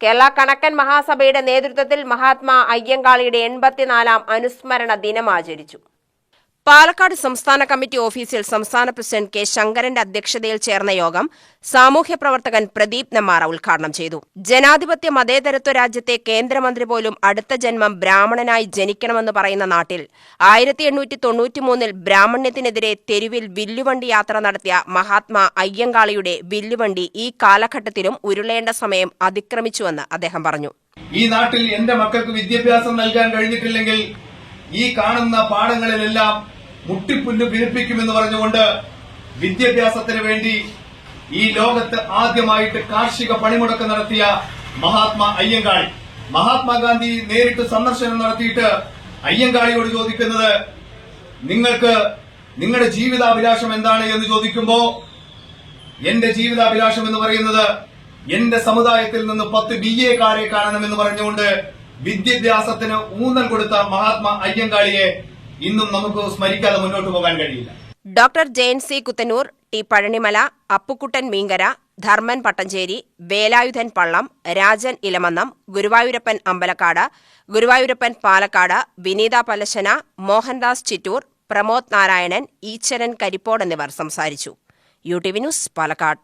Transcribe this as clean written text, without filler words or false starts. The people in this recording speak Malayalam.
കേരള കണക്കൻ മഹാസഭയുടെ നേതൃത്വത്തിൽ മഹാത്മാ അയ്യങ്കാളിയുടെ 84-ാം അനുസ്മരണ ദിനം ആചരിച്ചു. പാലക്കാട് സംസ്ഥാന കമ്മിറ്റി ഓഫീസിൽ സംസ്ഥാന പ്രസിഡന്റ് കെ ശങ്കരന്റെ അധ്യക്ഷതയിൽ ചേർന്ന യോഗം സാമൂഹ്യ പ്രവർത്തകൻ പ്രദീപ് നെമ്മാറ ഉദ്ഘാടനം ചെയ്തു. ജനാധിപത്യ മതേതരത്വ രാജ്യത്തെ കേന്ദ്രമന്ത്രി പോലും അടുത്ത ജന്മം ബ്രാഹ്മണനായി ജനിക്കണമെന്ന് പറയുന്ന നാട്ടിൽ 1893-ൽ ബ്രാഹ്മണ്യത്തിനെതിരെ തെരുവിൽ വില്ലുവണ്ടി യാത്ര നടത്തിയ മഹാത്മാ അയ്യങ്കാളിയുടെ വില്ലുവണ്ടി ഈ കാലഘട്ടത്തിലും ഉരുളേണ്ട സമയം അതിക്രമിച്ചുവെന്ന് അദ്ദേഹം പറഞ്ഞു. ഈ നാട്ടിൽ എന്റെ മക്കൾക്ക് വിദ്യാഭ്യാസം നൽകാൻ കഴിഞ്ഞിട്ടില്ലെങ്കിൽ ഈ കാണുന്ന പാഠങ്ങളിലെല്ലാം മുട്ടിപ്പുല്ല് പിഴിപ്പിക്കുമെന്ന് പറഞ്ഞുകൊണ്ട് വിദ്യാഭ്യാസത്തിന് വേണ്ടി ഈ ലോകത്ത് ആദ്യമായിട്ട് കാർഷിക പണിമുടക്ക് നടത്തിയ മഹാത്മാ അയ്യങ്കാളി, മഹാത്മാഗാന്ധി നേരിട്ട് സന്ദർശനം നടത്തിയിട്ട് അയ്യങ്കാളിയോട് ചോദിക്കുന്നത്, നിങ്ങൾക്ക് നിങ്ങളുടെ ജീവിതാഭിലാഷം എന്താണ് എന്ന് ചോദിക്കുമ്പോ, എന്റെ ജീവിതാഭിലാഷം എന്ന് പറയുന്നത് എന്റെ സമുദായത്തിൽ നിന്ന് 10 BA കാരെ കാണണമെന്ന് പറഞ്ഞുകൊണ്ട് വിദ്യാഭ്യാസത്തിന് ഊന്നൽ കൊടുത്ത മഹാത്മാ അയ്യങ്കാളിയെ ഇന്നും നമുക്ക് സ്മരിക്കാതെ മുന്നോട്ട് പോകാൻ കഴിയില്ല. Doctor Jayan C Kuthannur, T Pazhanimala, Appukuttan Meenkara, Dharman Pattancheri, Velayudhan Pallam, Rajan Ilamannam, Guruvayurappan Ambalakkad, Guruvayurappan Palakkad, Vineetha Palashana, Mohandas Chittur, Pramod Narayanan, Eswaran Karippode എന്നിവർ സംസാരിച്ചു. UTV news, Palakkad.